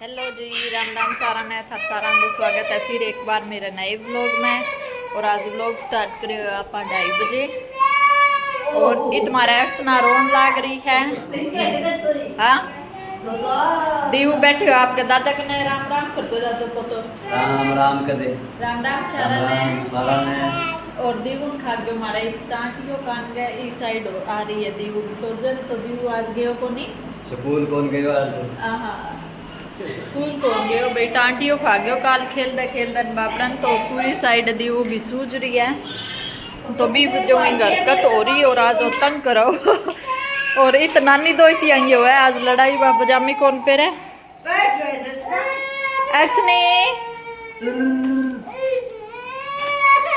Hello जी, राम राम सारा ने सारा स्वागत है फिर एक बार मेरे नए व्लॉग में। और आज व्लॉग स्टार्ट करे आप 2:30 बजे। और इत तुम्हारा एक्सना रोन लाग रही है। हाँ दीव बैठे हो आपके दादा कने राम राम कर दो दादो को तो राम राम करे राम राम सारा ने। और दीवुन खा गयो हमारा टाटियो कान गए इस साइड आ रही है दीवु की सोजन। तो दीवु आज गयो को नहीं स्कूल कौन गयो आज हाँ स्कूल कौन गयो भाई टांटियो खा गयो काल खेलते बापड़न। तो पूरी साइड दीवु भी सूझ रही है। तो भी जो हरकत हो रही है और आज तंग करो और इत नानी दो इतनी आई हुआ है आज लड़ाई बा पजामी कौन पे रे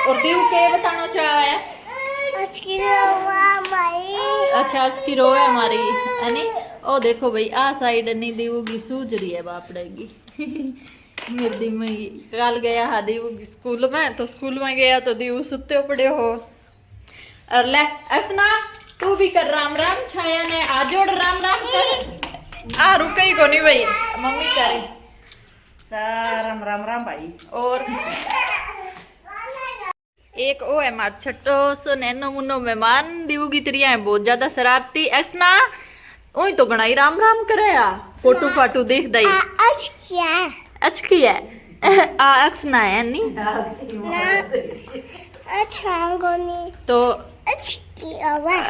और दीव के बताना चाह है अच्छा उसकी रो है हमारी है नी। ओ देखो भाई आ साइड नहीं दीवू की सूझ रही है बापड़ेगी मेरी में कल गया हा दीवू की स्कूल में। तो स्कूल में गया तो दीवू सुते पड़े हो और ले ऐसना तू भी कर राम राम छाया ने आ जोड़ राम राम कर आ रुक ही को नहीं भाई मम्मी करे राम राम राम भाई। और एक ओ है मार छट्टो सो नैनो मुन्नो मेहमान दीवू की तरिया है बहुत ज्यादा शरारती ऐसना ओई तो बनाई राम राम करे आ फोटो फाटू देख दई अच्छी है आ अक्सना है नी तो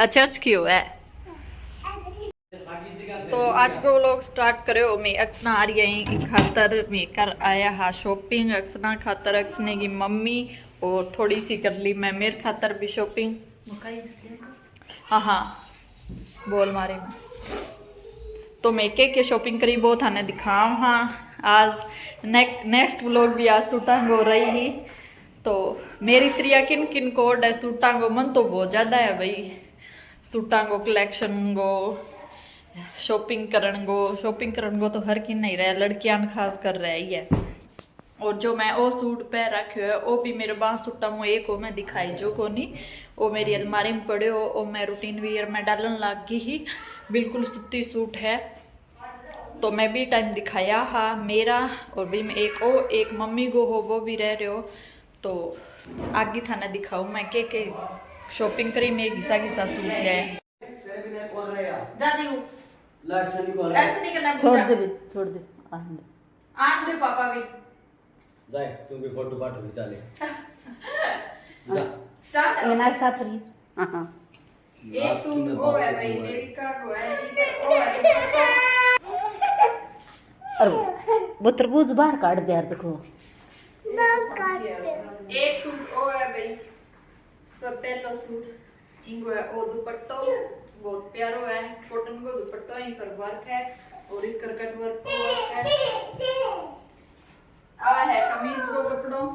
अच्छा अच्छी हो है। तो आज को लोग स्टार्ट करे हो मैं अक्सना आ रही है खातर मैं कर आया हा शॉपिंग अक्सना खातर अक्सने की मम्मी और थोड़ी सी कर ली मैं मेरे खातर भी शॉपिंग। हाँ हाँ बोल मारे में तो मैं के शॉपिंग करी बहुत थाने दिखाऊँ। हाँ आज नेक्स्ट व्लॉग भी आज सूटांग हो रही ही। तो मेरी त्रिया किन किन कोड है सूटांगो मन तो बहुत ज़्यादा है भाई सूटांगो कलेक्शन गो शॉपिंग करन गो तो हर किन नहीं रहा लड़कियां खास कर रहा ही है। और जो मैं वो सूट पहन रखे है वो भी मेरे बाँ सूटा मुँह एक हो मैं दिखाई जो को नहीं वो मेरी अलमारी में पड़े हो वो मैं रूटीन वियर में डालन लाग गई ही बिल्कुल सूती सूट है। तो मैं भी टाइम दिखाया हाँ मेरा और भी मैं एक मम्मी को हो वो भी रह रहे हो। तो आगे थाना दिखाऊँ मैं के शॉपिंग करी मैं घिसा सूट है छोड़ दे आन दे पापा भी जाए तू भी फोटो पाट खिंचा ले स्टार्ट एना साथ रही। हां एक सूट वो है भाई देविका को है ओ है अरे वो तरबूज बाहर काट दे यार देखो एक सूट ओ है भाई सब पहला सूट इंगो है ओ दुपट्टा बहुत प्यारो है कॉटन को दुपट्टा इन पर वर्क है और इस करकट वर्क है। आ है कमीज को कपड़ों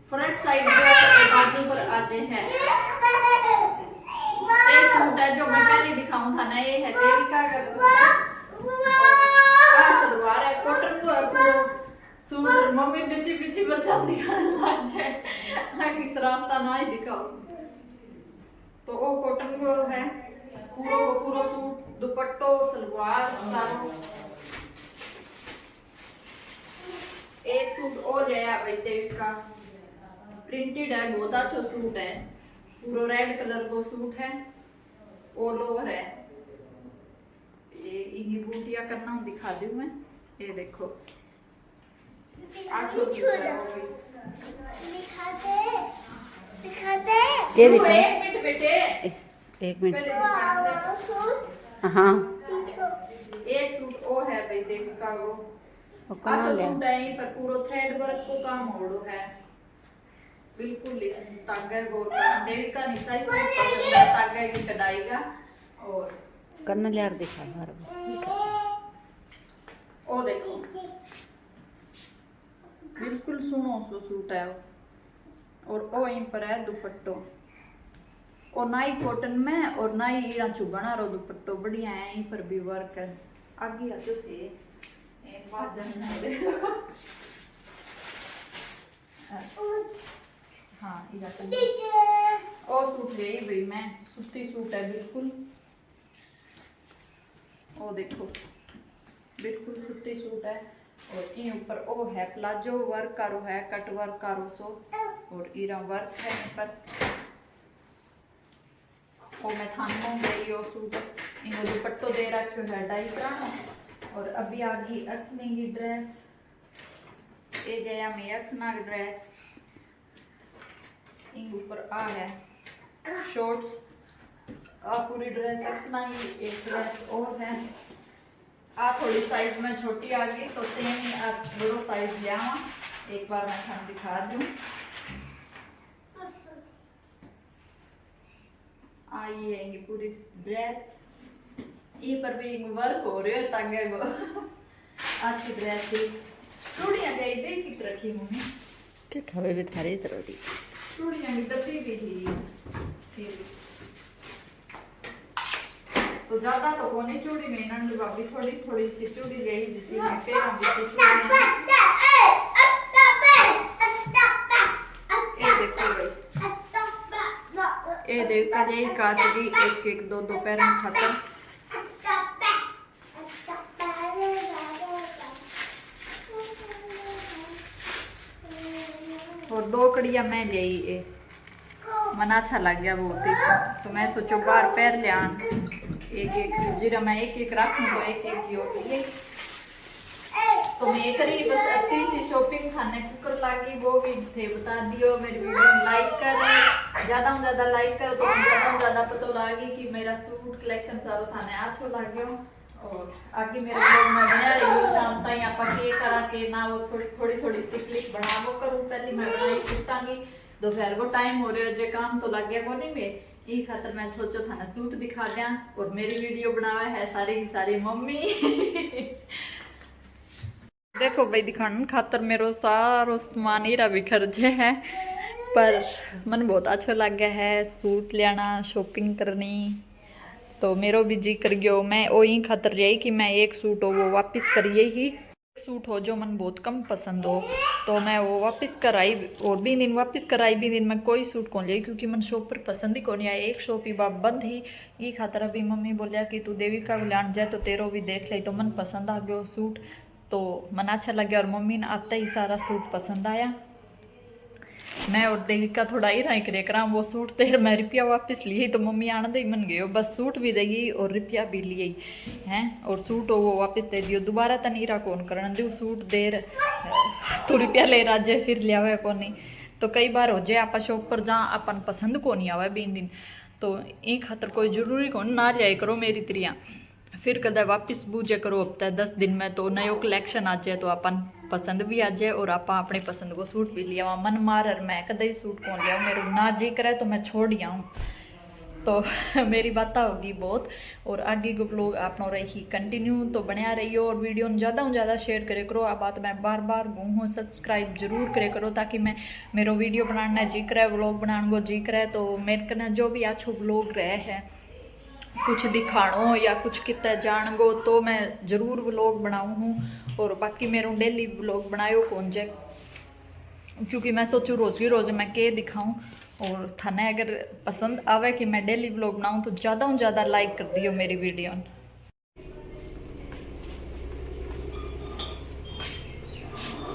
फ्रंट साइड जो बाजू पर आते हैं एक सूट है जो मैं पहले दिखाऊं था ना ये है देविका का सलवार है कॉटन को है पूरा सूट मम्मी पीछे बच्चा दिखाने लग जाए ताकि शरारता ना ही दिखाओ। तो वो कॉटन को है पूरा सूट दुपट्टो सलवार सारो एक सूट और है भाई देविका प्रिंटेड है बहुत अच्छा सूट है पूरा रेड कलर का सूट है ऑल ओवर है। ये इन्हीं बूटियां करना दिखा दूं मैं ये देखो ये देखो एक मिनट बेटे एक मिनट हाँ एक सूट ओ है भाई देविका वो अच्छा सूट है यहीं पर पूरा थ्रेड वर्क को काम होड़ो है बिल्कुल तागा गोर का देविका निशा ही सूट पसंद है तागा की कढ़ाई का और करना यार दिखा बार ओ देखो बिल्कुल सुनो सो सूट है और ओ इन पर है दुपट्टो और ना ही कॉटन में और ना ही ईरा चुभना रो दुपट्टो बढ़िया है यहीं पर भी वर्क है आगे आते थे एक बात जानना है हाँ ओ सूट गई भाई मैं सूती सूट है बिल्कुल वो देखो बिल्कुल सूती सूट है और इन ऊपर ओ है प्लाजो वर्क करो है कट वर्क करो सो और इरा वर्क है इन पर ओ मैं थानो गई ओ सूट इनको दुपट्टो दे रखो है डाई करानो और अभी आ गई अक्सनी की ड्रेस ये गया मैं अक्सना की ड्रेस इन ऊपर आ है शॉर्ट्स आ पूरी ड्रेस अक्सना की एक ड्रेस और है आ थोड़ी साइज में छोटी आ गई तो सेम ही आप बड़ो साइज ले आवा एक बार मैं थाने दिखा दूं आई है पूरी ड्रेस ये पर भी वर्क हो रही है तांगे को आज की ड्रेस की चूड़ियां गई देखी रखी मम्मी के ठवे भी थारी जरूरी चूड़ियां की डब्बी भी थी फिर तो ज्यादा तो वो नहीं चूड़ी में नंद भाभी थोड़ी थोड़ी सी चूड़ी गई जिससे मैं पैरों में कुछ ये देखो ये काज की एक एक दो दो पैर में खत्म और दो कड़िया मैं ले मन अच्छा लग गया बहुत ही तो मैं सोचो बार पैर ले आन एक एक जीरा मैं एक एक रखूं तो एक एक ही होती है तो मैं करीब बस अति सी शॉपिंग खाने कुकर लागी वो भी थे बता दियो मेरी वीडियो लाइक कर ज्यादा लाइक करो तो ज्यादा पता लागी कि मेरा सूट कलेक्शन सारो थाने अच्छो लाग्यो और आगे मेरे ब्लॉग में बना रही हो शाम तक आपा के करा के ना वो थोड़ी सी क्लिप बनावो करूं पहले मैं बनाई सूटांगी दोपहर को टाइम हो रहा है जे काम तो लग गया को नहीं में ई खातर मैं सोचो था ना सूट दिखा दिया और मेरी वीडियो बनावा है सारी की सारी मम्मी देखो भाई दिखाने खातर मेरो सारो सामान ही बिखर जे है पर मन बहुत अच्छा लग गया है सूट लेना शॉपिंग करनी तो मेरो भी जी कर गयो मैं ओ ही खातर रही कि मैं एक सूट हो वो वापस करिए ही सूट हो जो मन बहुत कम पसंद हो तो मैं वो वापस कराई और भी दिन वापस कराई भी दिन मैं कोई सूट कौन ले क्योंकि मन शॉप पर पसंद ही कौन आया एक शॉप ही बाप बंद ही ये खातर अभी मम्मी बोलिया कि तू देविका को लान जाए तो तेरो भी देख ले तो मन पसंद आ गयो सूट तो मन अच्छा लग गया और मम्मी ने आता ही सारा सूट पसंद आया मैं और देविका थोड़ा ही रही करे करा वो सूट तेर मैं रुपया वापस लिए तो मम्मी आने दे मन गयो बस सूट भी देगी और रुपया भी लिए हैं और सूट वो वापस दे दियो दोबारा तो नहीं रहा कौन करन दो सूट देर तो रुपया ले राजे फिर लिया हुआ कौन नहीं तो कई बार हो जाए आप शॉप पर जा अपन पसंद को नहीं आवा बीन दिन तो ये खातर कोई जरूरी कौन ना लिया करो मेरी तरिया फिर कदा वापस बूझे करो हफ्ता 10 दिन में तो नयो कलेक्शन आ जाए तो अपन पसंद भी आ जाए और आप अपने पसंद को सूट भी लिया मन मार मैं कदा ही सूट कौन लिया मेरे ना जी करे तो मैं छोड़ आऊँ तो मेरी बात होगी बहुत और आगे को लोग अपनों रही कंटिन्यू तो बनया रहियो और वीडियो ज़्यादा से ज़्यादा शेयर करे करो आ बात मैं बार बार हूँ सब्सक्राइब जरूर करे करो ताकि मैं मेरो वीडियो बनाने जी करे व्लॉग बनाने को जी करे तो मेरे कने जो भी अच्छो व्लॉग रहे है कुछ दिखाणो या कुछ कितना जान गो तो मैं ज़रूर व्लॉग बनाऊँ हूँ और बाकी मेरे डेली व्लॉग बनायो कौन जे क्योंकि मैं सोचूँ रोज़ की रोज़ मैं के दिखाऊँ और थाने अगर पसंद आवे कि मैं डेली व्लॉग बनाऊँ तो ज़्यादा से ज़्यादा लाइक कर दियो मेरी वीडियो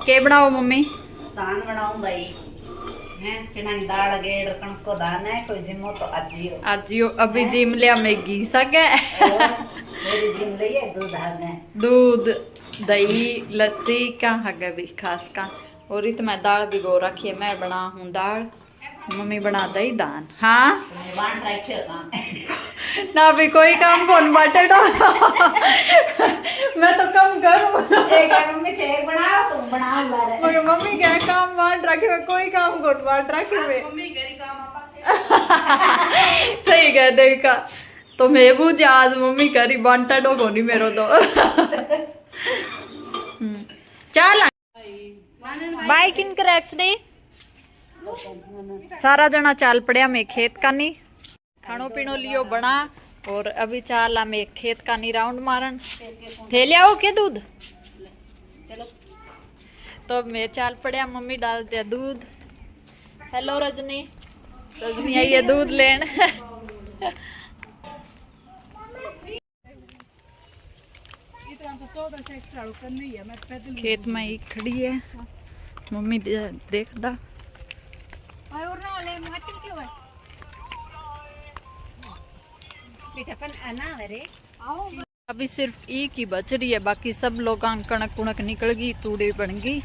के बनाओ मम्मी दान बनाऊं भाई हैं चना की दाल गेड़ कणक को दान है कोई जिमो तो आजियो आजियो अभी जिम लिया मैगी सके मेरी जिम लिए दूध आ गए दूध दही लस्सी क्या है भी खास का और इत मैं दाल भिगो रखी है मैं बना हूँ दाल मम्मी बना दही दान हाँ बांट रखे काम ना भी कोई काम कौन बाटे डो मैं तो कम करूँ एक मम्मी से एक बनाओ तुम बनाओ बारे मगर मम्मी क्या काम बांट रखे हुए कोई काम कौन बांट रखे हुए मम्मी करी काम आपा सही कह देविका तो मैं पूछे आज मम्मी करी बांटा डो कोनी मेरो तो चल बाइक इन क्रैक्स नहीं सारा जना चाल पड़िया मैं खेत का नहीं खानो पीनो लियो बना और अभी चाल मैं खेत का नहीं राउंड मारन थे लियाओ के दूध चलो तो मैं चाल पड़िया मम्मी डालते दूध हेलो रजनी रजनी आई है दूध लेन खेत में ही खड़ी है मम्मी देख दा अभी सिर्फ एक ही बच रही है, बाकी सब लोग कणक कुणक निकल गई, तूड़ी बन गई।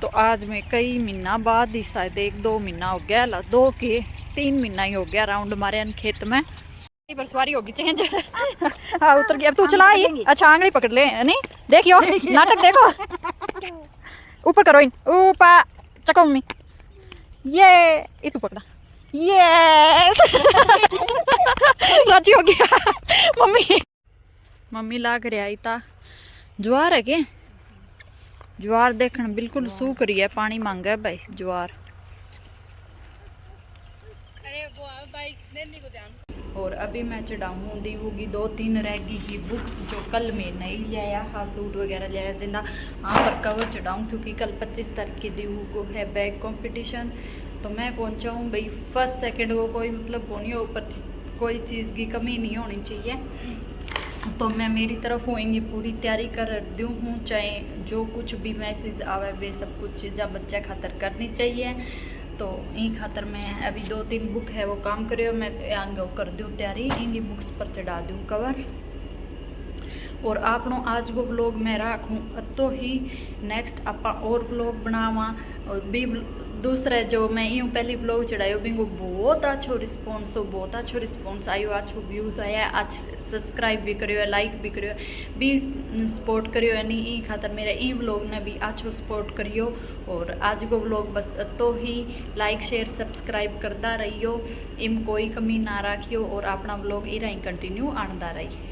तो आज में कई महीना बाद ही शायद 1-2 महीना हो गया ला, 2 के 3 महीना ही हो गया राउंड मारे खेत में। पर सवारी होगी चेंज। हाँ उतर गया, अब तू चला ही। अच्छा आंगली पकड़ ले, नहीं देखियो नाटक देखो। ऊपर करो इन ऊपर चको मम्मी, ये तू पकड़ा, यस। राजी हो गया मम्मी। मम्मी लाग रही आई था ज्वार है के, ज्वार देखने बिल्कुल सूख रही है, पानी मांगा है भाई ज्वार। और अभी मैं चढ़ाऊँ दी होगी 2-3 रैगी की बुक्स जो कल में नहीं लिया। हाँ सूट वगैरह लिया जिंदा हाँ पर कवर चढ़ाऊँ, क्योंकि कल 25 तारीख की दी को है बैग कंपटीशन। तो मैं पहुँचा हूँ भाई, फर्स्ट सेकंड को कोई मतलब होनी हो, ऊपर कोई चीज़ की कमी नहीं होनी चाहिए। तो मैं मेरी तरफ होएंगी पूरी तैयारी कर दूँ हूँ, चाहे जो कुछ भी मैसेज आवे वे सब कुछ चीज़ें बच्चे खातर करनी चाहिए। तो इन खातर मैं अभी 2-3 बुक है वो काम करे, मैं आगे कर दूँ तैयारी, इनकी बुक्स पर चढ़ा दूँ कवर। और आपनों आज को व्लॉग मैं रखूँ तो ही नेक्स्ट आप और व्लॉग बनावा। और भी दूसरे जो मैं यूँ पहली व्लॉग चढ़ाई भी वो बहुत अच्छो रिस्पॉन्स हो, बहुत अच्छो रिस्पॉन्स आयो, अच्छो व्यूज़ आया, आज सब्सक्राइब भी करियो, लाइक भी करियो, भी सपोर्ट करियो, यानी ई खातर मेरा ई व्लॉग ने भी अच्छो सपोर्ट करियो। और आज को व्लॉग बस तो ही लाइक शेयर सब्सक्राइब करता रहियो, इम कोई कमी ना रखियो और अपना व्लॉग इरा ही कंटिन्यू आंदा रही।